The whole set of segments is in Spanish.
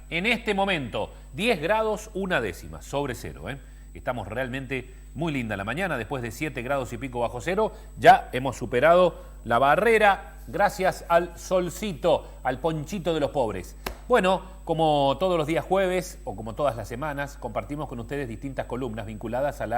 En este momento, 10 grados, una décima, sobre cero. Estamos realmente muy linda la mañana, después de 7 grados y pico bajo cero, ya hemos superado la barrera gracias al solcito, al ponchito de los pobres. Bueno, como todos los días jueves o como todas las semanas, compartimos con ustedes distintas columnas vinculadas al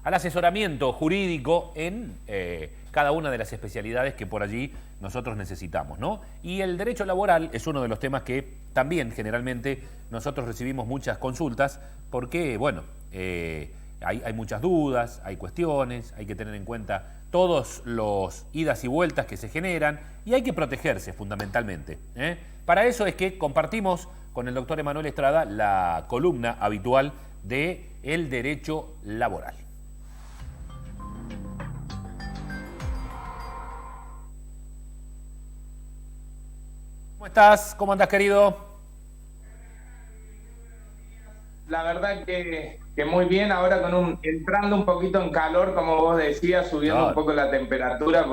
asesoramiento jurídico en cada una de las especialidades que por allí nosotros necesitamos, ¿no? Y el derecho laboral es uno de los temas que también generalmente nosotros recibimos muchas consultas porque, bueno, hay muchas dudas, hay cuestiones, hay que tener en cuenta todos los idas y vueltas que se generan y hay que protegerse fundamentalmente. Para eso es que compartimos con el doctor Emanuel Estrada la columna habitual de el derecho laboral. ¿Cómo estás? ¿Cómo andás, querido? La verdad que muy bien, ahora entrando un poquito en calor, como vos decías, subiendo un poco la temperatura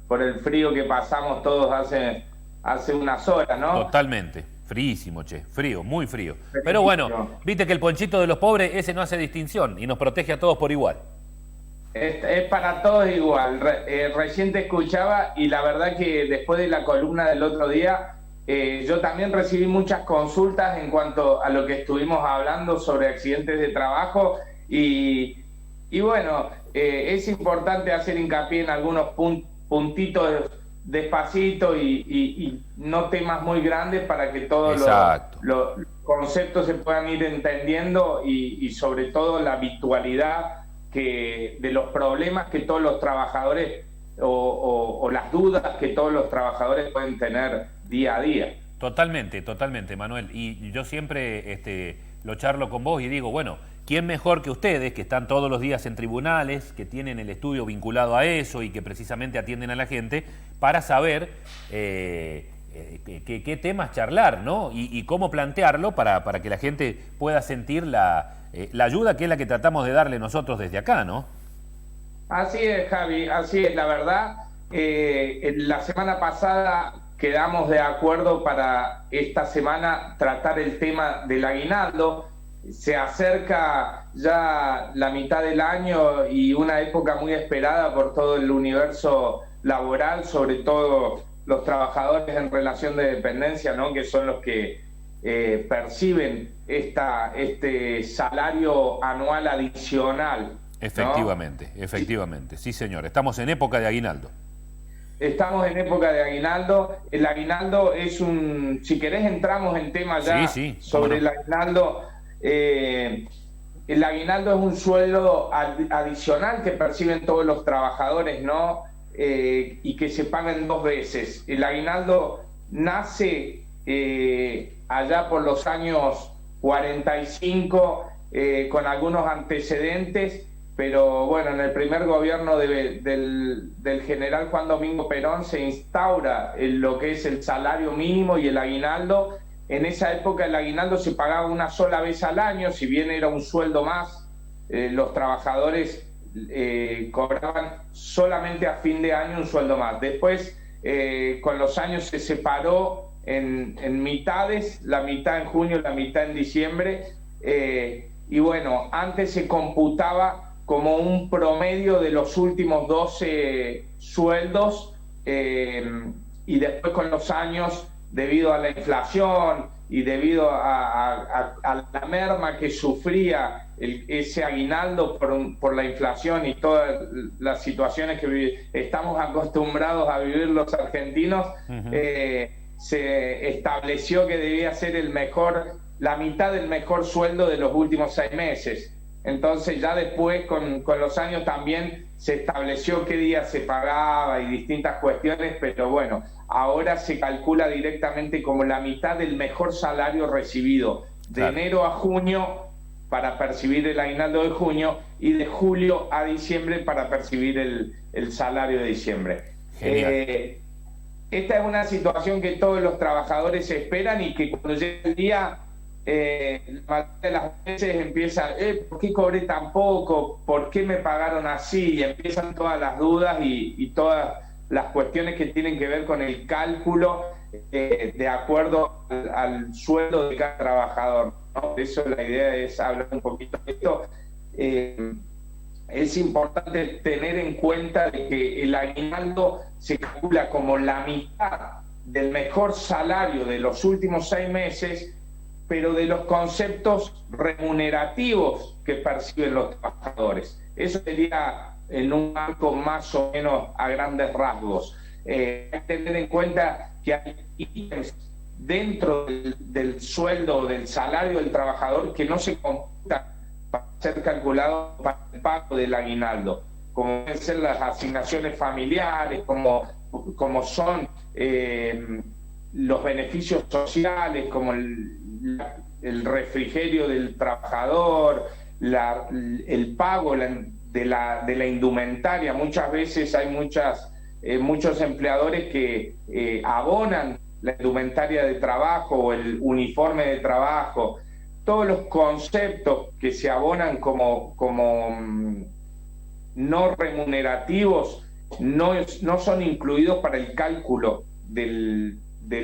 por el frío que pasamos todos hace unas horas, ¿no? Totalmente, fríísimo, che, frío, muy frío. Pero bueno, viste que el ponchito de los pobres, ese no hace distinción y nos protege a todos por igual. Es para todos igual. Recién te escuchaba y la verdad que después de la columna del otro día, yo también recibí muchas consultas en cuanto a lo que estuvimos hablando sobre accidentes de trabajo y bueno, es importante hacer hincapié en algunos puntitos despacito y no temas muy grandes para que todos los conceptos se puedan ir entendiendo y sobre todo la habitualidad de los problemas que todos los trabajadores o las dudas que todos los trabajadores pueden tener día a día. Totalmente, totalmente, Manuel. Y yo siempre lo charlo con vos y digo, bueno, ¿quién mejor que ustedes, que están todos los días en tribunales, que tienen el estudio vinculado a eso y que precisamente atienden a la gente, para saber qué temas charlar, ¿no? Y cómo plantearlo para que la gente pueda sentir la ayuda que es la que tratamos de darle nosotros desde acá, ¿no? Así es, Javi, así es, la verdad. La semana pasada quedamos de acuerdo para esta semana tratar el tema del aguinaldo. Se acerca ya la mitad del año y una época muy esperada por todo el universo laboral, sobre todo los trabajadores en relación de dependencia, ¿no? Que son los que perciben este salario anual adicional, ¿no? Efectivamente, efectivamente. Sí, señor. Estamos en época de aguinaldo. Estamos en época de aguinaldo. El aguinaldo es si querés entramos en tema ya sobre el aguinaldo. El aguinaldo es un sueldo adicional que perciben todos los trabajadores, ¿no? Y que se pagan 2 veces. El aguinaldo nace allá por los años 45 con algunos antecedentes, pero bueno, en el primer gobierno del general Juan Domingo Perón se instaura lo que es el salario mínimo y el aguinaldo. En esa época el aguinaldo se pagaba una sola vez al año, si bien era un sueldo más, los trabajadores cobraban solamente a fin de año un sueldo más. Después, con los años se separó en mitades, la mitad en junio, la mitad en diciembre, y bueno, antes se computaba como un promedio de los últimos 12 sueldos, y después con los años, debido a la inflación y debido a la merma que sufría ese aguinaldo por la inflación y todas las situaciones que estamos acostumbrados a vivir los argentinos, se estableció que debía ser la mitad del mejor sueldo de los últimos 6 meses. Entonces ya después con los años también se estableció qué día se pagaba y distintas cuestiones, pero bueno, ahora se calcula directamente como la mitad del mejor salario recibido de enero a junio para percibir el aguinaldo de junio y de julio a diciembre para percibir el salario de diciembre. Esta es una situación que todos los trabajadores esperan y que cuando llega el día, la mayoría de las veces empieza, ¿por qué cobré tan poco? ¿Por qué me pagaron así? Y empiezan todas las dudas y todas las cuestiones que tienen que ver con el cálculo de acuerdo al sueldo de cada trabajador, ¿no? Por eso la idea es hablar un poquito de esto. Es importante tener en cuenta de que el aguinaldo se calcula como la mitad del mejor salario de los últimos 6 meses, pero de los conceptos remunerativos que perciben los trabajadores. Eso sería en un marco más o menos a grandes rasgos. Hay que tener en cuenta que hay ítems dentro del sueldo, del salario del trabajador, que no se computan para ser calculado para el pago del aguinaldo, como pueden ser las asignaciones familiares, como son los beneficios sociales, como el refrigerio del trabajador, el pago de la indumentaria. Muchas veces hay muchos empleadores que abonan la indumentaria de trabajo o el uniforme de trabajo. Todos los conceptos que se abonan como no remunerativos no son incluidos para el cálculo del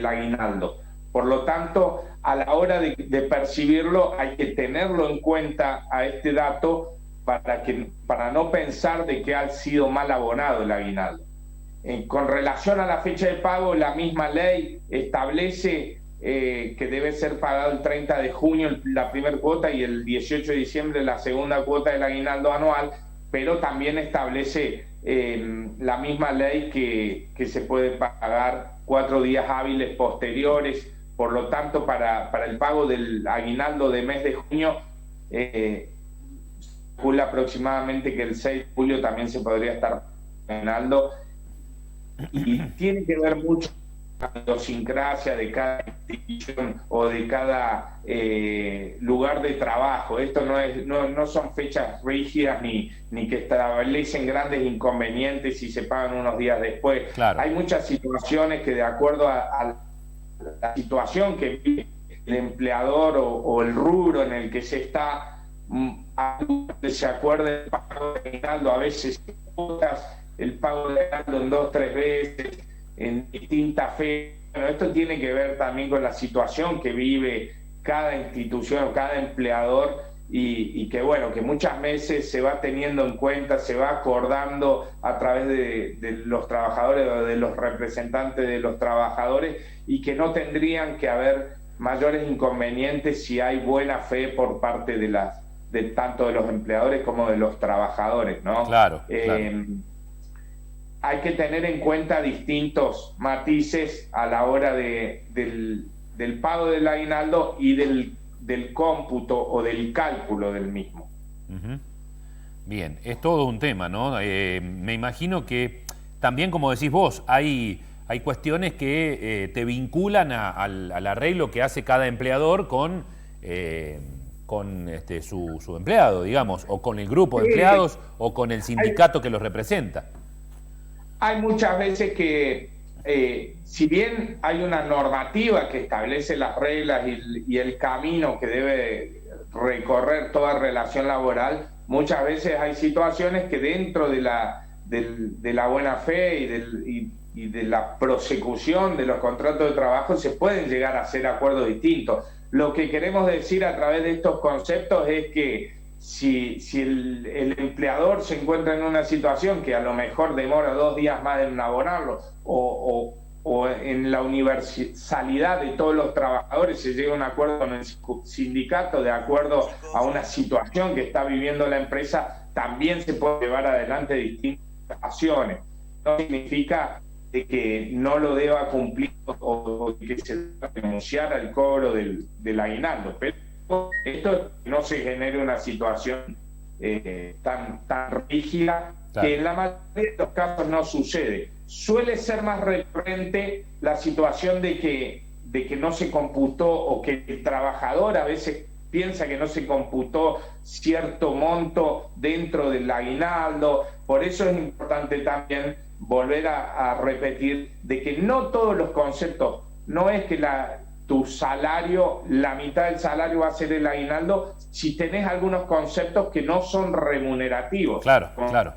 aguinaldo. Por lo tanto, a la hora de percibirlo hay que tenerlo en cuenta a este dato para no pensar de que ha sido mal abonado el aguinaldo. Con relación a la fecha de pago, la misma ley establece que debe ser pagado el 30 de junio la primera cuota y el 18 de diciembre la segunda cuota del aguinaldo anual, pero también establece la misma ley que se puede pagar 4 días hábiles posteriores. Por lo tanto, para el pago del aguinaldo de mes de junio, calcula aproximadamente que el 6 de julio también se podría estar pagando, y tiene que ver mucho con la idiosincrasia de cada institución o de cada lugar de trabajo. Esto no son fechas rígidas ni que establecen grandes inconvenientes si se pagan unos días después. Claro. Hay muchas situaciones que, de acuerdo a la situación que vive el empleador o el rubro en el que se está, se acuerde el pago de aguinaldo, a veces el pago de aguinaldo en 2 o 3 veces, en distintas fechas. Bueno, esto tiene que ver también con la situación que vive cada institución o cada empleador, y que bueno, que muchas veces se va teniendo en cuenta, se va acordando a través de los trabajadores o de los representantes de los trabajadores, y que no tendrían que haber mayores inconvenientes si hay buena fe por parte de tanto de los empleadores como de los trabajadores, ¿no? Claro, claro. Hay que tener en cuenta distintos matices a la hora del pago del aguinaldo y del cómputo o del cálculo del mismo. Uh-huh. Bien, es todo un tema, ¿no? Me imagino que también, como decís vos, hay cuestiones que te vinculan al arreglo que hace cada empleador con su empleado, digamos, o con el grupo de empleados, o con el sindicato que los representa. Hay muchas veces que, si bien hay una normativa que establece las reglas y el camino que debe recorrer toda relación laboral, muchas veces hay situaciones que dentro de la buena fe y de la prosecución de los contratos de trabajo se pueden llegar a hacer acuerdos distintos. Lo que queremos decir a través de estos conceptos es que si el empleador se encuentra en una situación que a lo mejor demora 2 días más en abonarlo, o en la universalidad de todos los trabajadores se llega a un acuerdo con el sindicato de acuerdo a una situación que está viviendo la empresa, también se puede llevar adelante distintas acciones. No significa de que no lo deba cumplir o que se deba renunciar al cobro del aguinaldo, pero esto no se genere una situación tan rígida, claro, que en la mayoría de los casos no sucede. Suele ser más recurrente la situación de que no se computó, o que el trabajador a veces piensa que no se computó cierto monto dentro del aguinaldo. Por eso es importante también volver a repetir de que no todos los conceptos, no es que tu salario, la mitad del salario va a ser el aguinaldo, si tenés algunos conceptos que no son remunerativos. Claro, claro.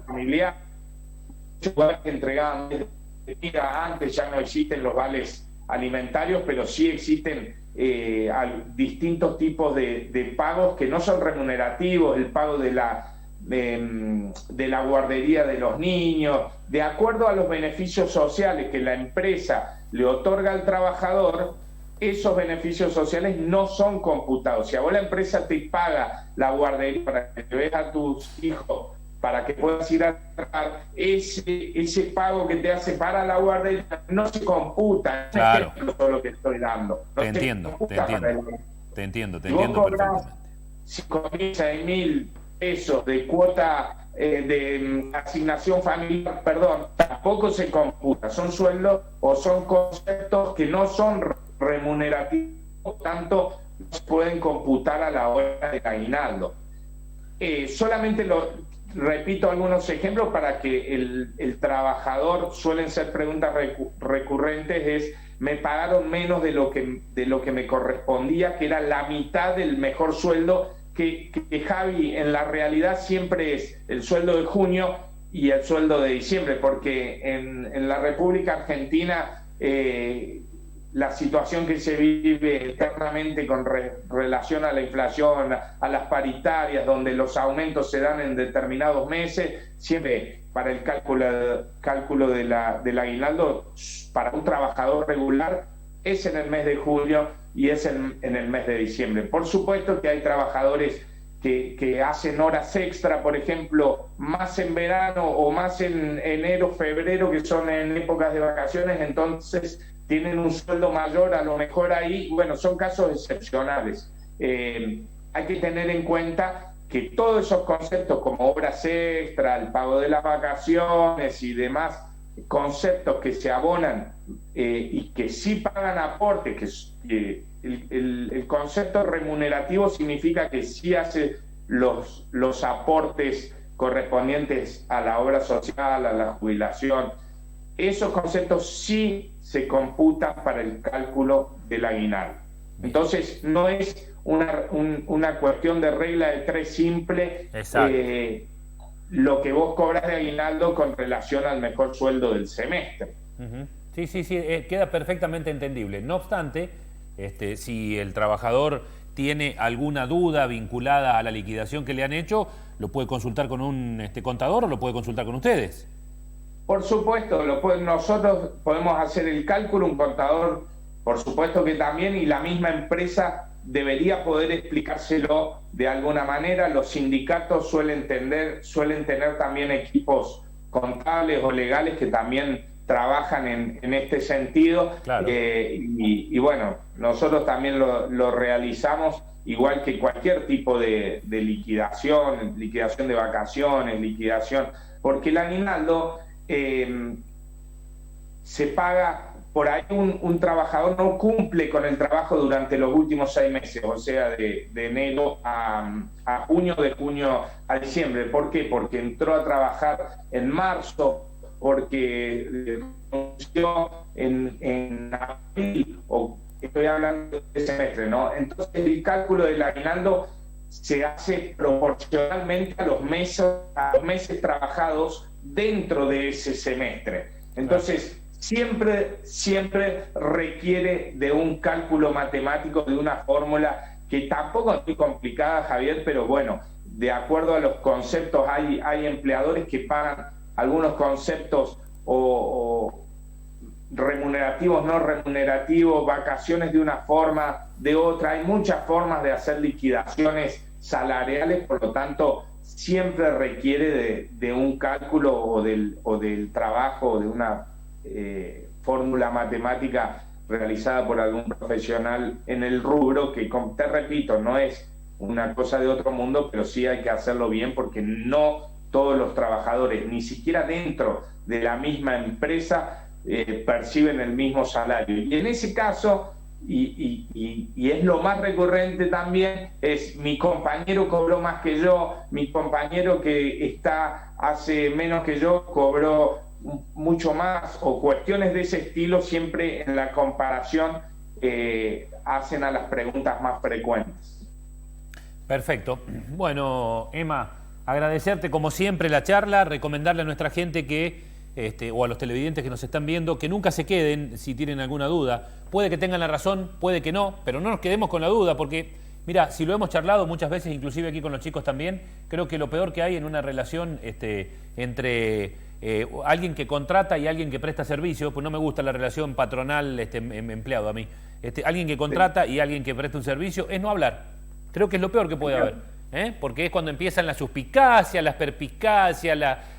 Familiar, que entregaban antes ya no existen los vales alimentarios, pero sí existen distintos tipos de pagos que no son remunerativos, el pago de la guardería de los niños, de acuerdo a los beneficios sociales que la empresa le otorga al trabajador. Esos beneficios sociales no son computados. Si a vos la empresa te paga la guardería para que te veas a tus hijos, para que puedas ir a trabajar, ese pago que te hace para la guardería no se computa. Claro. No es lo que estoy dando. No te entiendo perfectamente. 5.000, 6.000 pesos de cuota de asignación familiar, perdón, tampoco se computa. Son sueldos o son conceptos que no son remunerativos, por tanto, no se pueden computar a la hora del aguinaldo. Solamente repito algunos ejemplos para que el trabajador, suelen ser preguntas recurrentes, es: me pagaron menos de lo que me correspondía, que era la mitad del mejor sueldo, que Javi, en la realidad siempre es el sueldo de junio y el sueldo de diciembre, porque en la República Argentina la situación que se vive eternamente con relación a la inflación, a las paritarias, donde los aumentos se dan en determinados meses, siempre para el cálculo del aguinaldo para un trabajador regular es en el mes de julio y es en el mes de diciembre. Por supuesto que hay trabajadores que hacen horas extra, por ejemplo, más en verano o más en enero, febrero, que son en épocas de vacaciones, entonces tienen un sueldo mayor, a lo mejor ahí, bueno, son casos excepcionales. Hay que tener en cuenta que todos esos conceptos como horas extra, el pago de las vacaciones y demás conceptos que se abonan y que sí pagan aporte, que el concepto remunerativo significa que sí hace los aportes correspondientes a la obra social, a la jubilación. Esos conceptos sí se computan para el cálculo del aguinaldo. Entonces, no es una cuestión de regla de tres simple lo que vos cobras de aguinaldo con relación al mejor sueldo del semestre. Sí, queda perfectamente entendible. No obstante, si el trabajador tiene alguna duda vinculada a la liquidación que le han hecho, ¿lo puede consultar con un contador o lo puede consultar con ustedes? Por supuesto, nosotros podemos hacer el cálculo, un contador, por supuesto que también, y la misma empresa debería poder explicárselo de alguna manera. Los sindicatos suelen tener también equipos contables o legales que también trabajan en este sentido. Claro. Y bueno, nosotros también lo realizamos, igual que cualquier tipo de liquidación de vacaciones, porque el aguinaldo se paga. Por ahí un trabajador no cumple con el trabajo durante los últimos 6 meses, o sea, de enero a junio, de junio a diciembre. ¿Por qué? Porque entró a trabajar en marzo, porque renunció en abril, o estoy hablando de semestre, ¿no? Entonces el cálculo del aguinaldo se hace proporcionalmente a los meses trabajados dentro de ese semestre. Entonces, siempre requiere de un cálculo matemático, de una fórmula que tampoco es muy complicada, Javier, pero bueno, de acuerdo a los conceptos, hay empleadores que pagan algunos conceptos o remunerativos, no remunerativos, vacaciones de una forma, de otra. Hay muchas formas de hacer liquidaciones salariales, por lo tanto, siempre requiere de un cálculo o del trabajo, o de una fórmula matemática realizada por algún profesional en el rubro, que, te repito, no es una cosa de otro mundo, pero sí hay que hacerlo bien, porque no todos los trabajadores, ni siquiera dentro de la misma empresa, perciben el mismo salario. Y en ese caso, y es lo más recurrente también, es: mi compañero cobró más que yo, mi compañero que está hace menos que yo cobró mucho más, o cuestiones de ese estilo. Siempre en la comparación hacen a las preguntas más frecuentes. Perfecto. Bueno, Emma, agradecerte como siempre la charla, recomendarle a nuestra gente que o a los televidentes que nos están viendo, que nunca se queden si tienen alguna duda. Puede que tengan la razón, puede que no, pero no nos quedemos con la duda, porque, mira, si lo hemos charlado muchas veces, inclusive aquí con los chicos también, creo que lo peor que hay en una relación entre alguien que contrata y alguien que presta servicio, pues no me gusta la relación patronal empleado a mí, alguien que contrata y alguien que presta un servicio, es no hablar. Creo que es lo peor que puede haber. Porque es cuando empiezan las suspicacias, las perspicacias,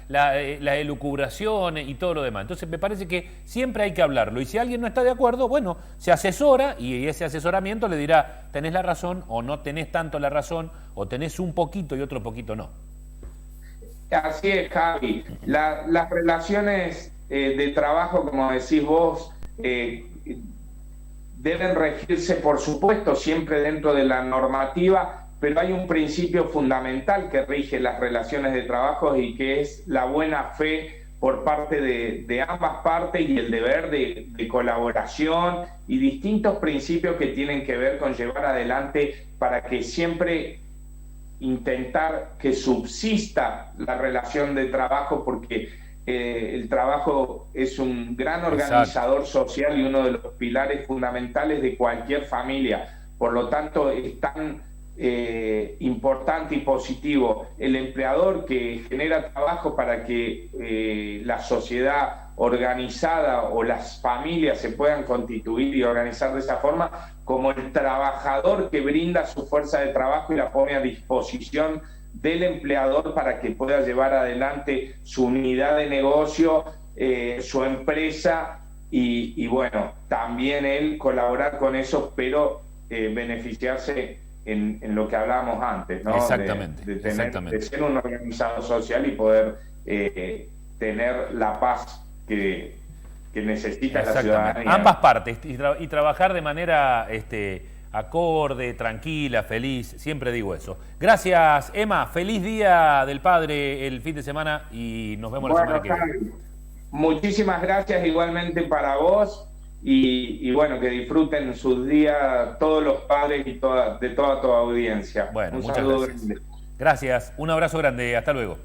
la elucubración y todo lo demás. Entonces me parece que siempre hay que hablarlo, y si alguien no está de acuerdo, bueno, se asesora, y ese asesoramiento le dirá, tenés la razón o no tenés tanto la razón, o tenés un poquito y otro poquito no. Así es, Javi. Las relaciones de trabajo, como decís vos, deben regirse, por supuesto, siempre dentro de la normativa, pero hay un principio fundamental que rige las relaciones de trabajo, y que es la buena fe por parte de ambas partes, y el deber de colaboración, y distintos principios que tienen que ver con llevar adelante para que siempre intentar que subsista la relación de trabajo, porque el trabajo es un gran organizador social y uno de los pilares fundamentales de cualquier familia. Por lo tanto, es tan importante y positivo el empleador que genera trabajo para que la sociedad organizada o las familias se puedan constituir y organizar de esa forma, como el trabajador que brinda su fuerza de trabajo y la pone a disposición del empleador para que pueda llevar adelante su unidad de negocio, su empresa, y bueno, también él colaborar con eso, pero beneficiarse en lo que hablábamos antes, ¿no? Exactamente, de ser un organizador social y poder tener la paz que necesita la ciudadanía. Ambas partes, y trabajar de manera acorde, tranquila, feliz, siempre digo eso. Gracias, Emma, feliz Día del Padre el fin de semana, y nos vemos la semana que viene. Muchísimas gracias igualmente para vos. Y bueno, que disfruten sus días todos los padres y de toda tu audiencia. Bueno, muchas gracias. Gracias, un abrazo grande, hasta luego.